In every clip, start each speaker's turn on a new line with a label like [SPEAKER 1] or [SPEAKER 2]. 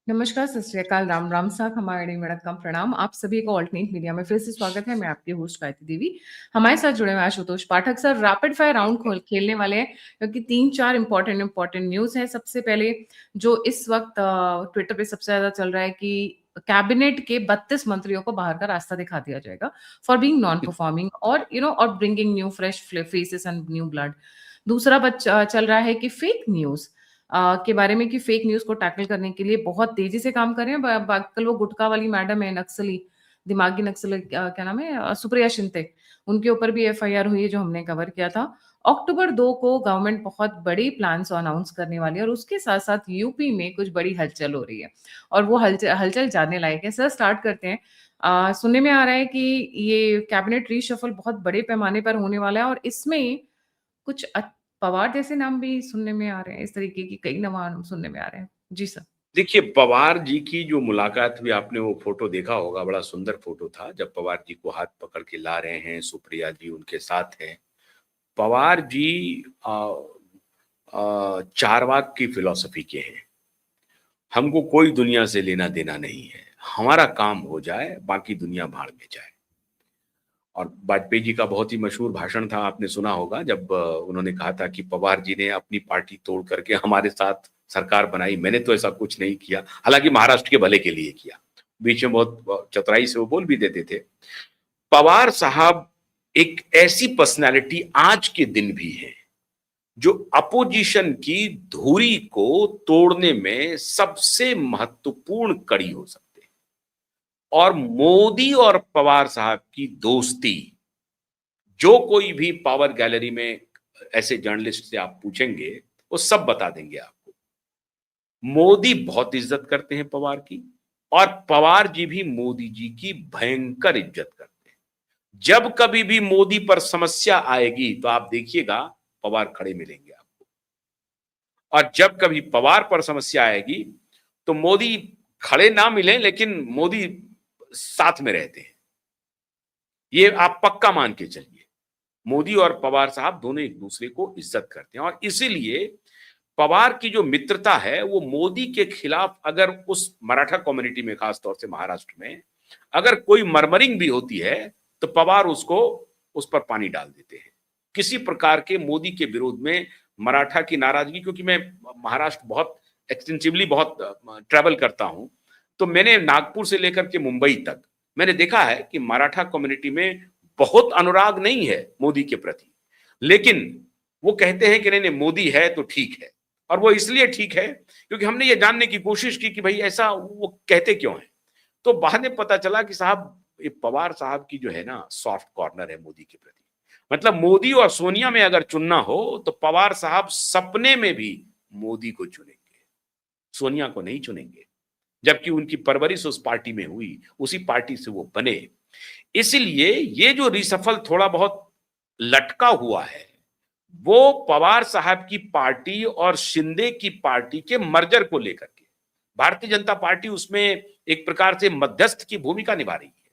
[SPEAKER 1] नमस्कार, सत श्री अकाल, राम राम साहब, हमारे वणक्कम प्रणाम। आप सभी को ऑल्टरनेट मीडिया में फिर से स्वागत है। मैं आपकी होस्ट गायत्री देवी। हमारे साथ जुड़े हुए आशुतोष पाठक सर रैपिड फायर राउंड खोल खेलने वाले हैं, क्योंकि 3-4 इंपॉर्टेंट न्यूज़ हैं। सबसे पहले जो इस वक्त ट्विटर पे सबसे ज़्यादा चल रहा है कि कैबिनेट के 32 मंत्रियों को बाहर का रास्ता दिखा दिया जाएगा फॉर बीइंग नॉन परफॉर्मिंग और और bringing new fresh faces and new blood. दूसरा चल रहा है कि फेक न्यूज़ के बारे में कि फेक न्यूज़ को टैकल करने के लिए बहुत तेज़ी से काम कर रहे हैं। ब ब कल वो गुटखा वाली मैडम है नक्सली, दिमागी नक्सली क्या नाम है सुप्रिया शिंदे, उनके ऊपर भी एफआईआर हुई है जो हमने कवर किया था। अक्टूबर 2 को गवर्नमेंट बहुत बड़ी प्लान्स अनाउंस करने वाली है और उसके साथ-साथ यूपी में कुछ बड़ी हलचल हो रही है और वो हलचल जानने लायक है। सर स्टार्ट करते हैं। सुनने में आ रहा है कि ये कैबिनेट रीशफ़ल बहुत बड़े पैमाने पर होने वाला है और इसमें कुछ पवार जैसे नाम भी सुनने में आ रहे हैं, इस तरीके की कई नाम सुनने में आ रहे हैं। जी सर।
[SPEAKER 2] देखिए, पवार जी की जो मुलाकात हुई, आपने वो फ़ोटो देखा होगा, बड़ा सुंदर फ़ोटो था, जब पवार जी को हाथ पकड़ के ला रहे हैं, सुप्रिया जी उनके साथ हैं। पवार जी चारवाक की फ़िलॉसफ़ी के हैं। हमको कोई दुनिया से लेना-देना नहीं है। हमारा काम हो जाए, बाकी दुनिया भाड़ में जाए। और वाजपेयी जी का बहुत ही मशहूर भाषण था, आपने सुना होगा, जब उन्होंने कहा था कि पवार जी ने अपनी पार्टी तोड़ करके हमारे साथ सरकार बनाई, मैंने तो ऐसा कुछ नहीं किया। हालाँकि महाराष्ट्र के भले के लिए किया। बीच में बहुत चतुराई से वो बोल भी देते थे। पवार साहब एक ऐसी पर्सनैलिटी आज के दिन भी है, जो अपोजिशन की धुरी को तोड़ने में सबसे महत्वपूर्ण कड़ी हो सकते हैं। और मोदी और पवार साहब की दोस्ती, जो कोई भी पावर गैलरी में ऐसे जर्नलिस्ट से आप पूछेंगे, वो सब बता देंगे आपको। मोदी बहुत इज्जत करते हैं पवार की, और पवार जी भी मोदी जी की भयंकर इज्जत करते हैं। जब कभी भी मोदी पर समस्या आएगी, तो आप देखिएगा पवार खड़े मिलेंगे आपको। और जब कभी पवार पर समस्या आएगी, तो मोदी खड़े ना मिले, लेकिन मोदी साथ में रहते हैं। ये आप पक्का मान के चलिए। मोदी और पवार साहब दोनों एक दूसरे को इज्जत करते हैं, और इसीलिए पवार की जो मित्रता है, वो मोदी के खिलाफ, अगर उस मराठा कम्युनिटी में, खास तौर से महाराष्ट्र में अगर कोई मर्मरिंग भी होती है, तो पवार उसको उस पर पानी डाल देते हैं। किसी प्रकार के मोदी के विरोध में मराठा की नाराजगी, क्योंकि मैं महाराष्ट्र बहुत एक्सटेंसिवली बहुत ट्रैवल करता हूं, तो मैंने नागपुर से लेकर के मुंबई तक मैंने देखा है कि मराठा कम्युनिटी में बहुत अनुराग नहीं है मोदी के प्रति, लेकिन वो कहते हैं कि नहीं नहीं, मोदी है तो ठीक है। और वो इसलिए ठीक है क्योंकि हमने ये जानने की कोशिश की कि भाई ऐसा वो कहते क्यों हैं। तो बाद में पता चला कि साहब, ये पवार साहब की जो है ना, सॉफ्ट कॉर्नर है मोदी के प्रति। मतलब मोदी और सोनिया में अगर चुनना हो, तो पवार साहब सपने में भी मोदी को चुनेंगे, सोनिया को नहीं चुनेंगे। जबकि उनकी परवरिश उस पार्टी में हुई, उसी पार्टी से वो बने। इसलिए ये जो रिसफल थोड़ा बहुत लटका हुआ है, वो पवार साहब की पार्टी और शिंदे की पार्टी के मर्जर को लेकर के। भारतीय जनता पार्टी उसमें एक प्रकार से मध्यस्थ की भूमिका निभा रही है।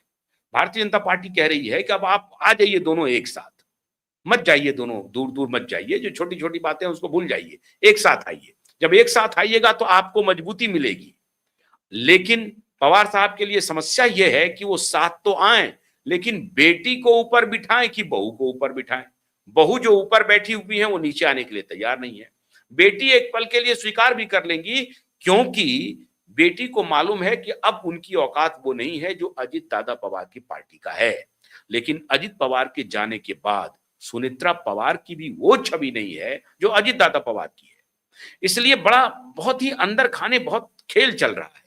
[SPEAKER 2] भारतीय जनता पार्टी कह रही है कि अब आप आ जाइए दोनों एक साथ, मत जाइए दोनों दूर दूर, मत जाइए, जो छोटी छोटी बातें हैं उसको भूल जाइए, एक साथ आइए। जब एक साथ आइएगा तो आपको मजबूती मिलेगी। लेकिन पवार साहब के लिए समस्या यह है कि वो साथ तो आए, लेकिन बेटी को ऊपर बिठाएं कि बहू को ऊपर बिठाएं। बहू जो ऊपर बैठी हुई है, वो नीचे आने के लिए तैयार नहीं है। बेटी एक पल के लिए स्वीकार भी कर लेंगी, क्योंकि बेटी को मालूम है कि अब उनकी औकात वो नहीं है जो अजित दादा पवार की पार्टी का है। लेकिन अजित पवार के जाने के बाद सुनेत्रा पवार की भी वो छवि नहीं है जो अजित दादा पवार की है। इसलिए बड़ा बहुत ही अंदर खाने बहुत खेल चल रहा है।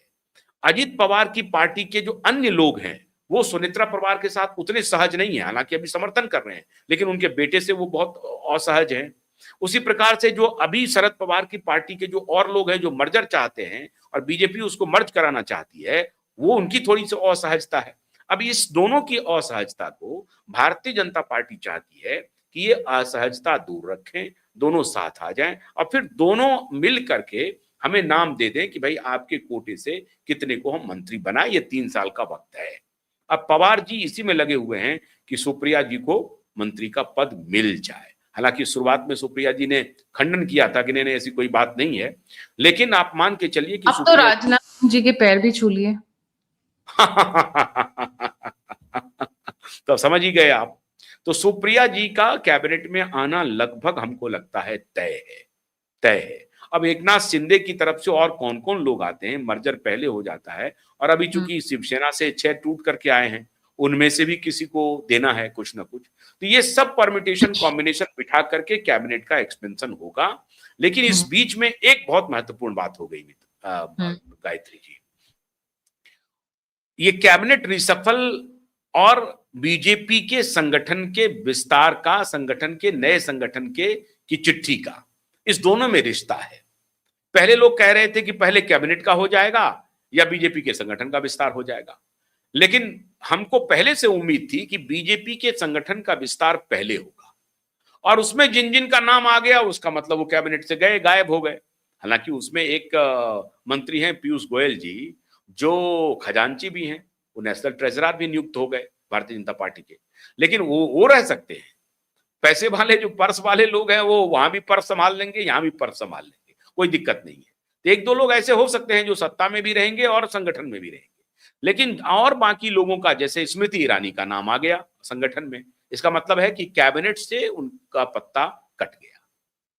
[SPEAKER 2] अजित पवार की पार्टी के जो अन्य लोग हैं, वो सुनेत्रा पवार के साथ उतने सहज नहीं है, हालांकि अभी समर्थन कर रहे हैं, लेकिन उनके बेटे से वो बहुत असहज हैं। उसी प्रकार से जो अभी शरद पवार की पार्टी के जो और लोग हैं, जो मर्जर चाहते हैं और बीजेपी उसको मर्ज कराना चाहती है, वो उनकी थोड़ी सी असहजता है। अब इस दोनों की असहजता को भारतीय जनता पार्टी चाहती है कि ये असहजता दूर रखें, दोनों साथ आ जाएं, और फिर दोनों मिल करके हमें नाम दे दें कि भाई आपके कोटे से कितने को हम मंत्री बनाए, ये 3 साल का वक्त है। अब पवार जी इसी में लगे हुए हैं कि सुप्रिया जी को मंत्री का पद मिल जाए। हालांकि शुरुआत में सुप्रिया जी ने खंडन किया था कि नहीं ऐसी कोई बात नहीं है, लेकिन आप मान के चलिए कि
[SPEAKER 1] अब तो
[SPEAKER 2] सुप्रिया
[SPEAKER 1] राजनाथ जी के पैर भी छू लिए।
[SPEAKER 2] तो समझ ही गए आप। तो सुप्रिया जी का कैबिनेट में आना लगभग हमको लगता है तय है, तय है। अब एकनाथ शिंदे की तरफ से और कौन कौन लोग आते हैं, मर्जर पहले हो जाता है, और अभी चूंकि शिवसेना से 6 टूट करके आए हैं, उनमें से भी किसी को देना है कुछ ना कुछ, तो ये सब परमिटेशन कॉम्बिनेशन बिठा करके कैबिनेट का एक्सपेंशन होगा। लेकिन इस बीच में एक बहुत महत्वपूर्ण बात हो गई गायत्री जी, ये कैबिनेट रिसफल और बीजेपी के संगठन के विस्तार का, संगठन के नए संगठन के की चिट्ठी का, इस दोनों में रिश्ता है। पहले लोग कह रहे थे कि पहले कैबिनेट का हो जाएगा या बीजेपी के संगठन का विस्तार हो जाएगा, लेकिन हमको पहले से उम्मीद थी कि बीजेपी के संगठन का विस्तार पहले होगा, और उसमें जिन जिन का नाम आ गया उसका मतलब वो कैबिनेट से गए, गायब हो गए। हालांकि उसमें एक मंत्री हैं पीयूष गोयल जी, जो खजांची भी हैं, वो नेशनल ट्रेजरर भी नियुक्त हो गए भारतीय जनता पार्टी के, लेकिन वो रह सकते हैं। पैसे वाले जो पर्स वाले लोग हैं वो वहां भी पर्स संभाल लेंगे, यहां भी पर्स संभाल लेंगे, कोई दिक्कत नहीं है। तो एक दो लोग ऐसे हो सकते हैं जो सत्ता में भी रहेंगे और संगठन में भी रहेंगे, लेकिन और बाकी लोगों का, जैसे स्मृति ईरानी का नाम आ गया संगठन में, इसका मतलब है कि कैबिनेट से उनका पत्ता कट गया।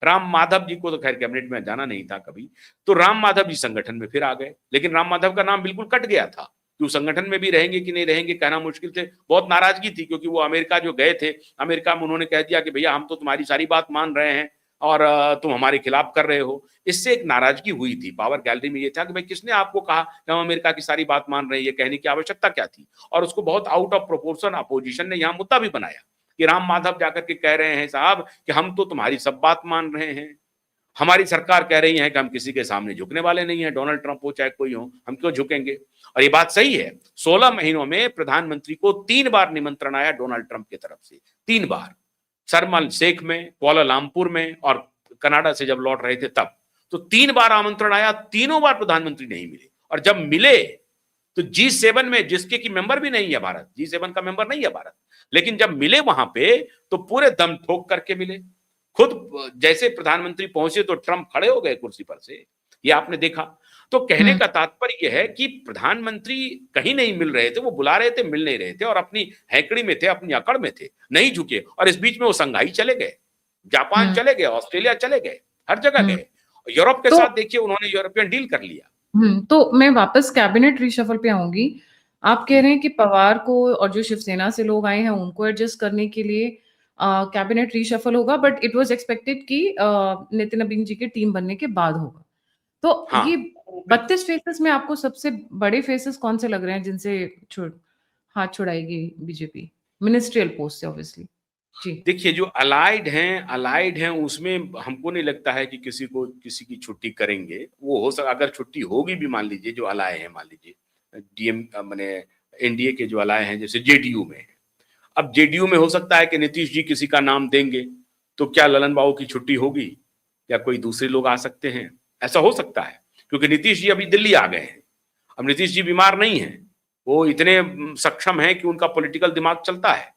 [SPEAKER 2] राम माधव जी को तो खैर कैबिनेट में जाना नहीं था कभी, तो राम माधव जी संगठन में फिर आ गए, लेकिन राम माधव का नाम बिल्कुल कट गया था कि वो संगठन में भी रहेंगे कि नहीं रहेंगे कहना मुश्किल थे। बहुत नाराजगी थी क्योंकि वो अमेरिका जो गए थे, अमेरिका में उन्होंने कह दिया कि भैया हम तो तुम्हारी सारी बात मान रहे हैं और तुम हमारे खिलाफ कर रहे हो। इससे एक नाराजगी हुई थी। पावर गैलरी में ये था कि भाई किसने आपको कहा कि हम अमेरिका की सारी बात मान रहे हैं, ये कहने की आवश्यकता क्या थी। और उसको बहुत आउट ऑफ प्रोपोर्शन अपोजिशन ने यहाँ मुद्दा भी बनाया कि राम माधव जाकर के कह रहे हैं साहब कि हम तो तुम्हारी सब बात मान रहे हैं, हमारी सरकार कह रही है कि हम किसी के सामने झुकने वाले नहीं है, डोनाल्ड ट्रंप हो चाहे कोई हो, हम क्यों झुकेंगे। और ये बात सही है। 16 महीनों में प्रधानमंत्री को 3 बार निमंत्रण आया डोनाल्ड ट्रंप की तरफ से, 3 बार, शर्म शेख में, कुआलालंपुर में और कनाडा से जब लौट रहे थे तब। तो 3 बार आमंत्रण आया, तीनों बार प्रधानमंत्री नहीं मिले। और जब मिले तो G7 में, जिसके की मेंबर भी नहीं है भारत, G7 का मेंबर नहीं है भारत, लेकिन जब मिले वहां पे तो पूरे दम ठोक करके मिले। खुद जैसे प्रधानमंत्री पहुंचे तो ट्रंप खड़े हो गए कुर्सी पर से, ये आपने देखा। तो कहने का तात्पर्य यह है कि प्रधानमंत्री कहीं नहीं मिल रहे थे, वो बुला रहे थे, मिल नहीं रहे थे, और अपनी हैकड़ी में थे, अपनी अकड़ में थे, नहीं झुके। और इस बीच में वो संघाई चले गए, जापान चले गए, ऑस्ट्रेलिया चले गए, हर जगह गए। यूरोप के साथ देखिए उन्होंने यूरोपियन डील कर लिया।
[SPEAKER 1] तो मैं वापस कैबिनेट रिशफल पे आऊंगी। आप कह रहे हैं कि पवार को और जो शिवसेना से लोग आए हैं उनको एडजस्ट करने के लिए कैबिनेट रिशफल होगा, बट इट वाज एक्सपेक्टेड कि नितिन नबीन जी की टीम बनने के बाद होगा। तो
[SPEAKER 2] हाँ,
[SPEAKER 1] ये 32 फेसेस में आपको सबसे बड़े फेसेस कौन से लग रहे हैं जिनसे हाथ छुड़ाएगी बीजेपी मिनिस्ट्रियल पोस्ट से? ऑब्वियसली जी।
[SPEAKER 2] देखिए जो अलाइड हैं उसमें हमको नहीं लगता है कि किसी की छुट्टी करेंगे। वो हो सकता, अगर छुट्टी होगी भी, मान लीजिए जो अलाय हैं, मान लीजिए डीएम माने एनडीए के जो अलाय हैं, जैसे जेडीयू में, अब जेडीयू में हो सकता है कि नीतीश जी किसी का नाम देंगे, तो क्या ललन बाबू की छुट्टी होगी या कोई दूसरे लोग आ सकते हैं, ऐसा हो सकता है। क्योंकि नीतीश जी अभी दिल्ली आ गए हैं। अब नीतीश जी बीमार नहीं है, वो इतने सक्षम हैं कि उनका पॉलिटिकल दिमाग चलता है।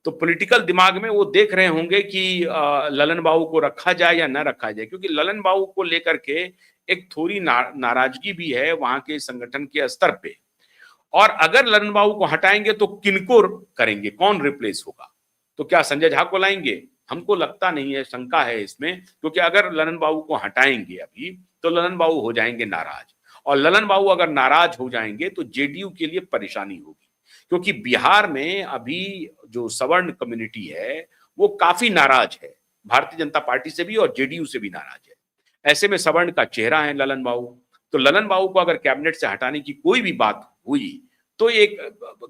[SPEAKER 2] तो पॉलिटिकल दिमाग में वो देख रहे होंगे कि ललन बाबू को रखा जाए या न रखा जाए, क्योंकि ललन बाबू को लेकर के एक थोड़ी नाराजगी भी है वहां के संगठन के स्तर पे। और अगर ललन बाबू को हटाएंगे तो किनको करेंगे, कौन रिप्लेस होगा? तो क्या संजय झा को लाएंगे? हमको लगता नहीं है, शंका है इसमें, क्योंकि अगर ललन बाबू को हटाएंगे अभी तो ललन बाबू हो जाएंगे नाराज, और ललन बाबू अगर नाराज हो जाएंगे तो जेडीयू के लिए परेशानी होगी। क्योंकि बिहार में अभी जो सवर्ण कम्युनिटी है वो काफी नाराज है, भारतीय जनता पार्टी से भी और जेडीयू से भी नाराज है। ऐसे में सवर्ण का चेहरा है ललन बाबू, तो ललन बाबू को अगर कैबिनेट से हटाने की कोई भी बात हुई तो एक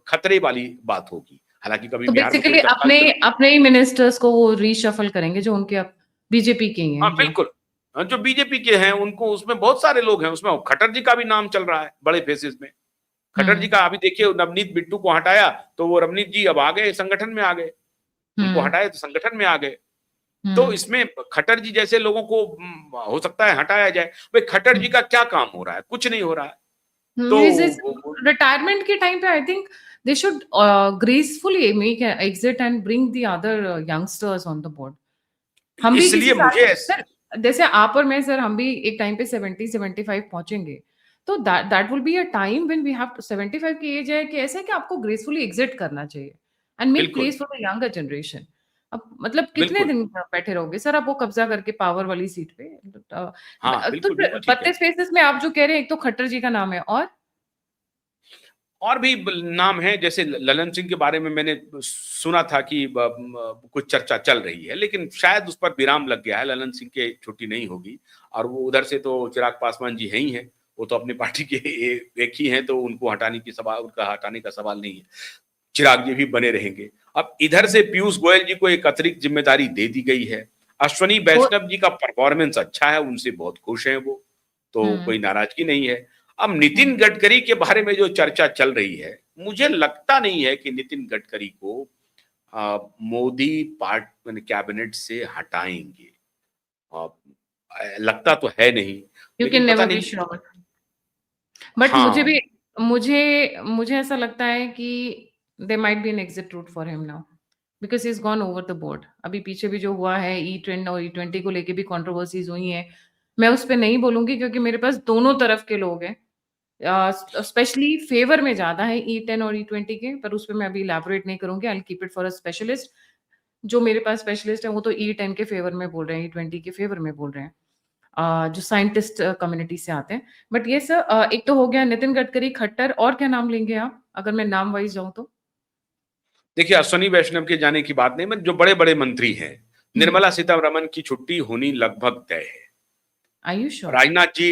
[SPEAKER 2] खतरे वाली बात होगी। हालांकि कभी
[SPEAKER 1] तो
[SPEAKER 2] बिहार में
[SPEAKER 1] बेसिकली अपने ही मिनिस्टर्स को वो रीशफल करेंगे जो उनके बीजेपी के ही हैं।
[SPEAKER 2] हाँ बिल्कुल, जो बीजेपी के हैं उनको, उसमें बहुत सारे लोग हैं, उसमें खट्टर जी का भी नाम चल रहा है बड़े फेसेस में। खट्टर जी का अभी देखिए, नवनीत बिट्टू को हटाया तो वो रवनीत जी अब आ गए, संगठन में आ गए, उनको हटाया तो संगठन में आ गए। तो इसमें खट्टर जी जैसे लोगों को हो सकता है हटाया जाए। भाई खट्टर जी का क्या काम हो रहा है? कुछ नहीं हो रहा है। तो
[SPEAKER 1] रिटायरमेंट के टाइम पे I think they should gracefully make an exit and bring the other youngsters on the board. हम भी किसी
[SPEAKER 2] इसलिए मुझे
[SPEAKER 1] सर, जैसे आप और मैं सर, हम भी एक टाइम पे 70-75 पहुंचेंगे, तो that will be a time when we have to 75 की एज है कि ऐसा है कि आपको ग्रेसफुली एग्जिट करना चाहिए एंड मेक
[SPEAKER 2] बिल्कुल,
[SPEAKER 1] place for the younger generation. अब मतलब कितने
[SPEAKER 2] बिल्कुल।
[SPEAKER 1] दिन बैठे रहोगे सर आप वो कब्जा करके पावर वाली सीट पे?
[SPEAKER 2] हाँ,
[SPEAKER 1] तो
[SPEAKER 2] बिल्कुल, बिल्कुल ठीक कह
[SPEAKER 1] पत्ते
[SPEAKER 2] रहे हैं।
[SPEAKER 1] स्पेसेस में आप जो कह रहे हैं, एक तो खट्टर जी का नाम है और
[SPEAKER 2] और भी नाम हैं, जैसे ललन सिंह के बारे में मैंने सुना था कि कुछ चर्चा चल रही है, लेकिन शायद उस पर विराम लग गया है। ललन सिंह की छुट्टी नहीं होगी। और वो उधर से तो चिराग पासवान जी हैं ही हैं। वो तो अपनी पार्टी के एक ही हैं, तो उनको उनका हटाने का सवाल नहीं है। चिराग जी भी बने रहेंगे। अब इधर से पीयूष गोयल जी को एक अतिरिक्त जिम्मेदारी दे दी गई है। अश्वनी
[SPEAKER 1] वो
[SPEAKER 2] वैष्णव जी का परफॉर्मेंस अच्छा है, उनसे बहुत खुश हैं वो, तो
[SPEAKER 1] हुँ,
[SPEAKER 2] कोई नाराजगी नहीं है। अब नितिन
[SPEAKER 1] हुँ।
[SPEAKER 2] गडकरी के बारे में जो चर्चा चल रही है, मुझे लगता नहीं है कि नितिन गडकरी को मोदी कैबिनेट से हटाएंगे। अ, लगता तो है नहीं,
[SPEAKER 1] यू कैन
[SPEAKER 2] लेकिन पता
[SPEAKER 1] नेवर बी
[SPEAKER 2] नहीं।
[SPEAKER 1] श्योर। बट मुझे
[SPEAKER 2] हाँ,
[SPEAKER 1] भी मुझे ऐसा लगता है कि there might be an exit route for him now because he is gone over the board. अभी पीछे भी जो हुआ है ई-10 और ई-20 को लेके भी कंट्रोवर्सीज़ हुई हैं। मैं उस पे नहीं बोलूँगी क्योंकि मेरे पास दोनों तरफ के लोग हैं। स्पेशली फेवर में ज़्यादा है ई-10 और ई-20 के, पर उस पे मैं अभी इलैबोरेट नहीं करूँगी। I will keep it for a specialist. जो मेरे पास स्पेशलिस्ट है वो तो ई-10 के फेवर में बोल रहे हैं, ई-20 के फेवर में बोल रहे हैं। जो साइंटिस्ट कम्युनिटी से आते हैं। बट ये सर एक तो हो गया नितिन गडकरी, खट्टर और क्या नाम लेंगे आप? अगर मैं नाम वाइज़ जाऊँ तो?
[SPEAKER 2] देखिए अश्वनी वैष्णव के जाने की बात नहीं, मैं जो बड़े-बड़े मंत्री हैं,
[SPEAKER 1] हुँ।
[SPEAKER 2] निर्मला सीतारमण की छुट्टी होनी लगभग तय है।
[SPEAKER 1] Are you sure?
[SPEAKER 2] Rajnath ji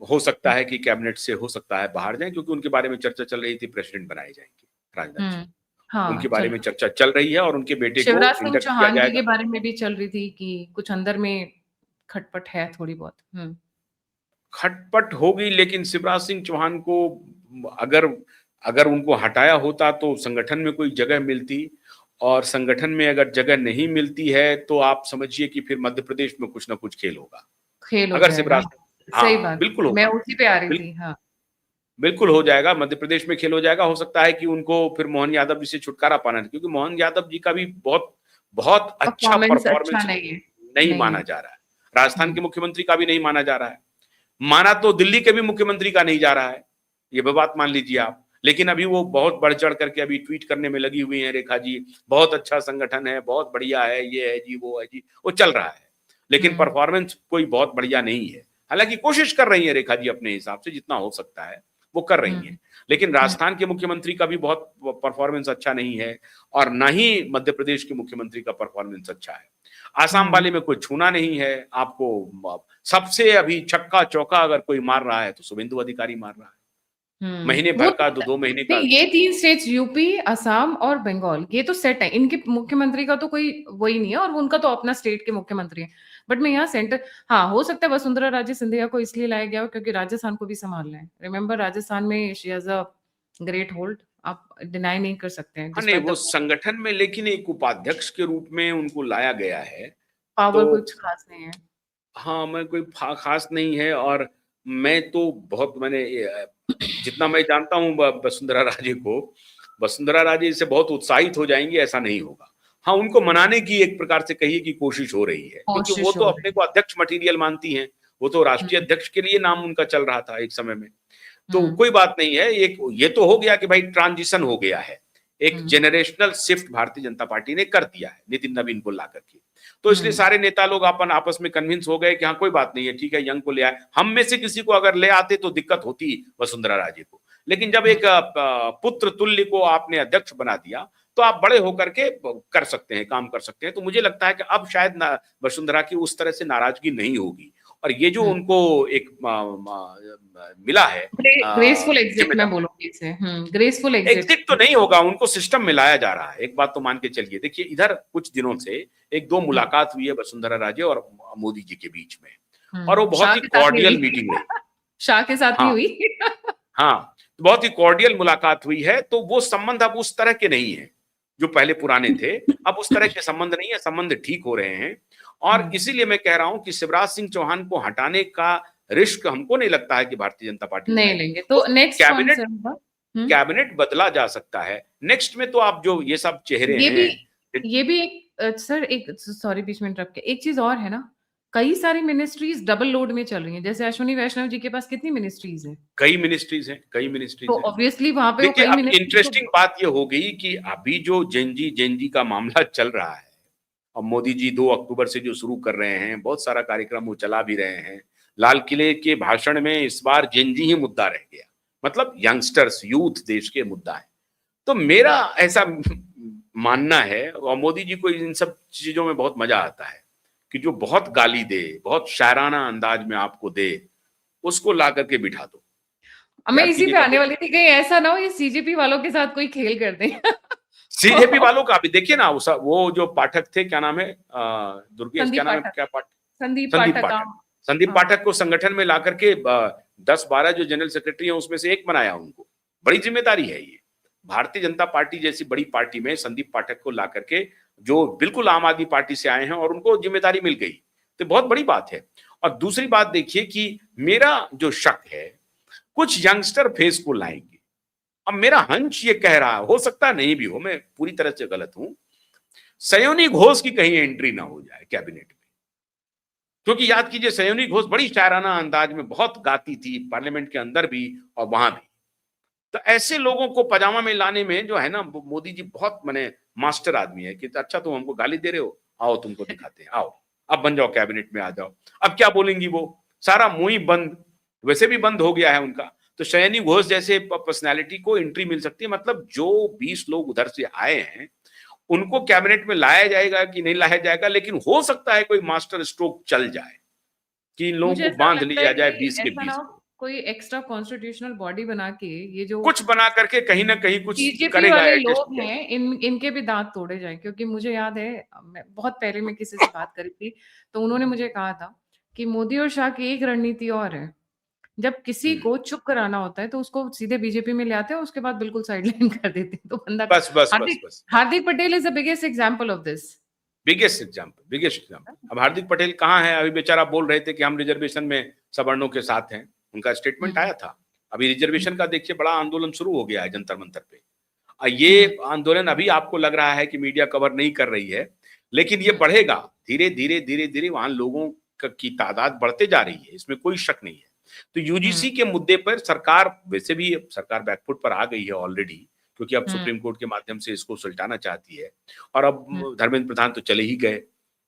[SPEAKER 2] हो सकता है कि कैबिनेट से हो सकता है बाहर जाएँ, क्योंकि उनके बारे में चर्चा चल रही थी प्रेसिडेंट बनाए जाएँगे, राजनाथ जी।
[SPEAKER 1] हुँ। हाँ,
[SPEAKER 2] उनके बारे
[SPEAKER 1] चल
[SPEAKER 2] में
[SPEAKER 1] रहा
[SPEAKER 2] चर्चा चल रही है और उनके बेटे को
[SPEAKER 1] शिवराज सिंह
[SPEAKER 2] इंडक्ट किया
[SPEAKER 1] चौहान जी के
[SPEAKER 2] जाएगा।
[SPEAKER 1] बारे में भी चल रही थी कि कुछ अंदर में खटपट है थोड़ी बहुत। हुँ।
[SPEAKER 2] खटपट होगी, लेकिन शिवराज सिंह चौहान को अगर अगर उनको हटाया होता तो संगठन में कोई जगह मिलती, और संगठन में अगर जगह नहीं मिलती है तो आप समझिए कि फिर मध्य प्रदेश में कुछ ना कुछ खेल होगा।
[SPEAKER 1] खेल हो
[SPEAKER 2] अगर
[SPEAKER 1] जाएगा।
[SPEAKER 2] शिवराज,
[SPEAKER 1] हाँ, सही
[SPEAKER 2] हाँ,
[SPEAKER 1] बात
[SPEAKER 2] बिल्कुल
[SPEAKER 1] है। मैं
[SPEAKER 2] होगा।
[SPEAKER 1] उसी पे आ रही
[SPEAKER 2] बिल
[SPEAKER 1] थी। हाँ।
[SPEAKER 2] बिल्कुल हो जाएगा, मध्य प्रदेश में खेल हो जाएगा। हो सकता है कि उनको फिर मोहन यादव जी से छुटकारा पाना है, क्योंकि मोहन यादव जी का भी बहुत बहुत अच्छा
[SPEAKER 1] परफॉर्मेंस अच्छा
[SPEAKER 2] परफॉर्मेंस
[SPEAKER 1] नहीं है।
[SPEAKER 2] नहीं
[SPEAKER 1] नहीं
[SPEAKER 2] माना
[SPEAKER 1] है।
[SPEAKER 2] जा रहा है। राजस्थान
[SPEAKER 1] हुँ।
[SPEAKER 2] के मुख्यमंत्री का भी नहीं माना जा रहा है। माना तो दिल्ली के भी मुख्यमंत्री का नहीं जा रहा है, ये भी बात मान लीजिए आप। लेकिन अभी वो बहुत बढ़ चढ़ करके अभी ट्वीट करने में लगी हुई हैं रेखा जी, बहुत अच्छा संगठन है, बहुत बढ़िया है, ये है जी, वो है जी, वो चल रहा है। लेकिन
[SPEAKER 1] हुँ,
[SPEAKER 2] परफॉर्मेंस कोई बहुत बढ़िया नहीं है। हालाँकि कोशिश कर रही हैं रेखा जी अपने हिसाब से जितना हो सकता है, वो कर
[SPEAKER 1] हुँ,
[SPEAKER 2] रही हैं। लेकिन
[SPEAKER 1] हुँ,
[SPEAKER 2] राजस्थान के मुख्यमंत्री का भी बहुत परफॉर्मेंस अच्छा नहीं है, और ना ही मध्य प्रदेश के मुख्यमंत्री का परफॉर्मेंस अच्छा है। आसाम
[SPEAKER 1] हुँ।
[SPEAKER 2] वाले में कोई छूना नहीं है। आपको सबसे अभी छक्का-चौका अगर कोई मार रहा है तो शुभेंदु अधिकारी मार रहा है।
[SPEAKER 1] हुँ,
[SPEAKER 2] महीने
[SPEAKER 1] वो
[SPEAKER 2] भर का, 2-2 महीने का।
[SPEAKER 1] नहीं, ये 3 स्टेट्स यूपी, असम और बंगाल, ये तो सेट है। इनके मुख्यमंत्री का तो कोई वही नहीं है और उनका तो अपना स्टेट के मुख्यमंत्री हैं। बट मैं यहाँ सेंटर हाँ, हो सकता है वसुंधरा राजे सिंधिया को इसलिए लाया गया हो क्योंकि राजस्थान को भी सँभालना है। रिमेंबर राजस्थान में she has a great hold, आप डिनाई नहीं कर सकते हैं
[SPEAKER 2] हाँ, नहीं,
[SPEAKER 1] डिस्पाइट द
[SPEAKER 2] वो संगठन में लेकिन एक उपाध्यक्ष के रूप में उनको लाया गया है।
[SPEAKER 1] पावर
[SPEAKER 2] तो
[SPEAKER 1] कुछ खास नहीं है।
[SPEAKER 2] हाँ, मैं कोई ख़ास नहीं है। और मैं तो बहुत मैंने जितना मैं जानता हूँ वसुंधरा राजे को, वसुंधरा राजे इससे बहुत उत्साहित हो जाएँगी ऐसा नहीं होगा। हाँ, उनको मनाने की एक प्रकार से कहिए कि कोशिश हो रही है, क्योंकि वो
[SPEAKER 1] कोशिश
[SPEAKER 2] तो
[SPEAKER 1] हो
[SPEAKER 2] अपने
[SPEAKER 1] रही
[SPEAKER 2] को अध्यक्ष मटीरियल मानती हैं। वो तो
[SPEAKER 1] है।
[SPEAKER 2] राष्ट्रीय अध्यक्ष के लिए नाम उनका चल रहा था एक समय में। तो
[SPEAKER 1] हुँ,
[SPEAKER 2] कोई बात नहीं है, एक ये तो हो गया कि भाई ट्रांजिशन हो गया है। एक
[SPEAKER 1] हुँ,
[SPEAKER 2] generational shift Bharatiya Janata party ने कर दिया है, नितिन नवीन को ला करके। तो इसलिए
[SPEAKER 1] हुँ,
[SPEAKER 2] सारे नेता लोग अपन आपस में कन्विंस हो गए कि हाँ, कोई बात नहीं है, ठीक है, यंग को ले आए। हम में से किसी को अगर ले आते तो दिक्कत होती वसुंधरा राजे को। लेकिन जब
[SPEAKER 1] हुँ,
[SPEAKER 2] एक पुत्र तुल्य को आपने अध्यक्ष बना दिया, तो आप बड़े होकर के कर सकते हैं, काम कर सकते हैं। तो मुझे लगता है कि अब शायद ना वसुंधरा की उस तरह से नाराज़गी नहीं होगी। और ये जो
[SPEAKER 1] हुँ।
[SPEAKER 2] उनको एक मिला है
[SPEAKER 1] ग्रेसफुल एग्ज़िट मैं
[SPEAKER 2] ज़िम्मेदारी,
[SPEAKER 1] बोलूँगी इसे। Graceful exit.
[SPEAKER 2] एग्ज़िट तो नहीं होगा, उनको सिस्टम में लाया जा रहा है। एक बात तो मान के चलिए। देखिए, इधर कुछ दिनों से 1-2
[SPEAKER 1] हुँ,
[SPEAKER 2] मुलाकात हुई है वसुंधरा राजे और मोदी जी के बीच में, और वो
[SPEAKER 1] हुँ।
[SPEAKER 2] बहुत
[SPEAKER 1] शाह
[SPEAKER 2] ही
[SPEAKER 1] के साथ नहीं
[SPEAKER 2] कॉर्डियल
[SPEAKER 1] हुई।
[SPEAKER 2] मीटिंग रही।
[SPEAKER 1] शाह के साथ नहीं
[SPEAKER 2] हाँ,
[SPEAKER 1] हुई।
[SPEAKER 2] हाँ, बहुत ही कॉर्डियल मुलाकात हुई है, तो वो संबंध अब उस तरह के नहीं हैं, जो पहले पुराने थे। अब उस तरह के संबंध नहीं है, संबंध ठीक हो रहे हैं। और
[SPEAKER 1] हुँ,
[SPEAKER 2] इसीलिए मैं कह रहा हूँ कि शिवराज सिंह चौहान को हटाने का रिस्क हमको नहीं लगता है कि भारतीय जनता पार्टी
[SPEAKER 1] नहीं
[SPEAKER 2] उठाएगी।
[SPEAKER 1] लेंगे।
[SPEAKER 2] वो
[SPEAKER 1] तो नेक्स्ट कौन
[SPEAKER 2] कैबिनेट
[SPEAKER 1] सा होगा? हुँ,
[SPEAKER 2] कैबिनेट बदला जा सकता है। नेक्स्ट में तो आप जो ये सब चेहरे
[SPEAKER 1] ये भी
[SPEAKER 2] हैं,
[SPEAKER 1] ये भी एक सर एक सॉरी बीच में इंटरप्ट किया, एक चीज और है ना, कई सारी मिनिस्ट्रीज डबल लोड में चल रही हैं, जैसे अश्विनी वैष्णव जी के पास कितनी मिनिस्ट्रीज हैं,
[SPEAKER 2] कई मिनिस्ट्रीज हैं, कई
[SPEAKER 1] तो
[SPEAKER 2] मिनिस्ट्रीज हैं।
[SPEAKER 1] ऑब्वियसली वहां पे वो
[SPEAKER 2] देखिए,
[SPEAKER 1] कई
[SPEAKER 2] अब
[SPEAKER 1] मिनिस्ट्री तो।
[SPEAKER 2] इंटरेस्टिंग बात ये हो गई कि अभी जो जेनजी का मामला चल रहा है, और मोदी जी 2 अक्टूबर से जो शुरू कर रहे हैं, बहुत सारा कार्यक्रम वो चला भी रहे हैं। लाल किले के भाषण में इस बार जेनजी ही मुद्दा रह गया, मतलब यंगस्टर्स, यूथ देश के मुद्दा है। तो मेरा ऐसा मानना है, और मोदी जी को इन सब चीजों में बहुत मजा आता है कि जो बहुत गाली दे, बहुत शायराना अंदाज में आपको दे, उसको ला करके बिठा दो।
[SPEAKER 1] अब मैं
[SPEAKER 2] याद
[SPEAKER 1] इसी पे
[SPEAKER 2] कीजिएगा,
[SPEAKER 1] आने वाली थी, कहीं ऐसा ना हो ये सीजेपी वालों के साथ कोई खेल कर दे।
[SPEAKER 2] सीजेपी वालों का भी देखिए ना, वो जो पाठक थे, क्या नाम है, दुर्गेश, क्या
[SPEAKER 1] संदीप
[SPEAKER 2] नाम है,
[SPEAKER 1] पाठक,
[SPEAKER 2] क्या पाठक,
[SPEAKER 1] संदीप
[SPEAKER 2] संदीप
[SPEAKER 1] पाठक
[SPEAKER 2] पाठक।
[SPEAKER 1] हाँ।
[SPEAKER 2] संदीप
[SPEAKER 1] हाँ।
[SPEAKER 2] पाठक को संगठन में ला करके 10-12 जो जनरल सेक्रेटरी हैं उसमें से एक बनाया उनको। बड़ी जिम्मेदारी है ये। भारतीय जनता पार्टी जैसी बड़ी पार्टी में संदीप पाठक को ला करके, जो बिल्कुल आम आदमी पार्टी से आए हैं, और उनको जिम्मेदारी मिल गई, तो बहुत बड़ी बात है। और दूसरी बात देखिए कि मेरा जो शक है, कुछ यंगस्टर फेस को लाएंगे। अब मेरा हंच ये कह रहा है, हो सकता नहीं भी हो, मैं पूरी तरह से गलत हूं, सयोनी घोष की कहीं एंट्री ना हो जाए कैबिनेट में। क्योंकि याद कीजिए, सयोनी घोष बड़ी शायराना अंदाज में बहुत गाती थी, पार्लियामेंट के अंदर भी और वहां भी। तो ऐसे लोगों को पजामा में लाने में जो है ना, मोदी जी बहुत माने मास्टर आदमी है कि अच्छा तुम हमको गाली दे रहे हो, आओ तुमको दिखाते हैं, आओ अब बन जाओ, कैबिनेट में आ जाओ। अब क्या बोलेंगी वो, सारा मुंह ही बंद, वैसे भी बंद हो गया है उनका। तो सयानी घोष जैसे पर्सनैलिटी को एंट्री मिल सकती है। मतलब जो 20 लोग उधर से आए हैं, उनको कैबिनेट में लाया जाएगा कि नहीं लाया जाएगा, लेकिन हो सकता है कोई मास्टर स्ट्रोक चल जाए कि इन लोगों
[SPEAKER 1] मुझे
[SPEAKER 2] को
[SPEAKER 1] ऐसा
[SPEAKER 2] बांध
[SPEAKER 1] लगता है
[SPEAKER 2] लिया जाए
[SPEAKER 1] कि
[SPEAKER 2] 20 के
[SPEAKER 1] ऐसा ना
[SPEAKER 2] 20
[SPEAKER 1] हो,
[SPEAKER 2] को,
[SPEAKER 1] कोई एक्स्ट्रा कॉन्स्टिट्यूशनल बॉडी बना के ये जो
[SPEAKER 2] कुछ बना करके कहीं ना कहीं कुछ
[SPEAKER 1] बीजेपी
[SPEAKER 2] करेगा
[SPEAKER 1] वाले लोग
[SPEAKER 2] एडजस्टमेंट।
[SPEAKER 1] हैं, इनके भी दांत तोड़े जाएं, क्योंकि मुझे याद है मैं बहुत पहले मैं किसी से बात करी थी, तो उन्होंने मुझे कहा था कि मोदी और शाह की एक रणनीति और है, जब किसी को चुप कराना होता है तो उसको सीधे बीजेपी में ले आते हैं, उसके बाद बिल्कुल साइडलाइन कर देते हैं, तो बंदा
[SPEAKER 2] बस बस बस
[SPEAKER 1] हार्दिक
[SPEAKER 2] बस
[SPEAKER 1] Hardik Patel is the biggest example of this.
[SPEAKER 2] Biggest example, biggest example. अब हार्दिक पटेल कहाँ है? अभी बेचारा बोल रहे थे कि हम रिजर्वेशन में सवर्णों के साथ हैं, उनका स्टेटमेंट आया था। अभी रिजर्वेशन का देखिए बड़ा आंदोलन शुरू हो गया है जंतर मंतर पे। ये आंदोलन अभी आपको लग रहा है कि मीडिया कवर नहीं कर रही है, लेकिन ये बढ़ेगा धीरे धीरे धीरे धीरे, वहां लोगों की तादाद बढ़ते जा रही है, इसमें कोई शक नहीं है। तो यूजीसी के मुद्दे पर सरकार, वैसे भी सरकार बैकफुट पर आ गई है ऑलरेडी, क्योंकि अब सुप्रीम कोर्ट के माध्यम से इसको सुलटाना चाहती है। और अब धर्मेंद्र प्रधान तो चले ही गए,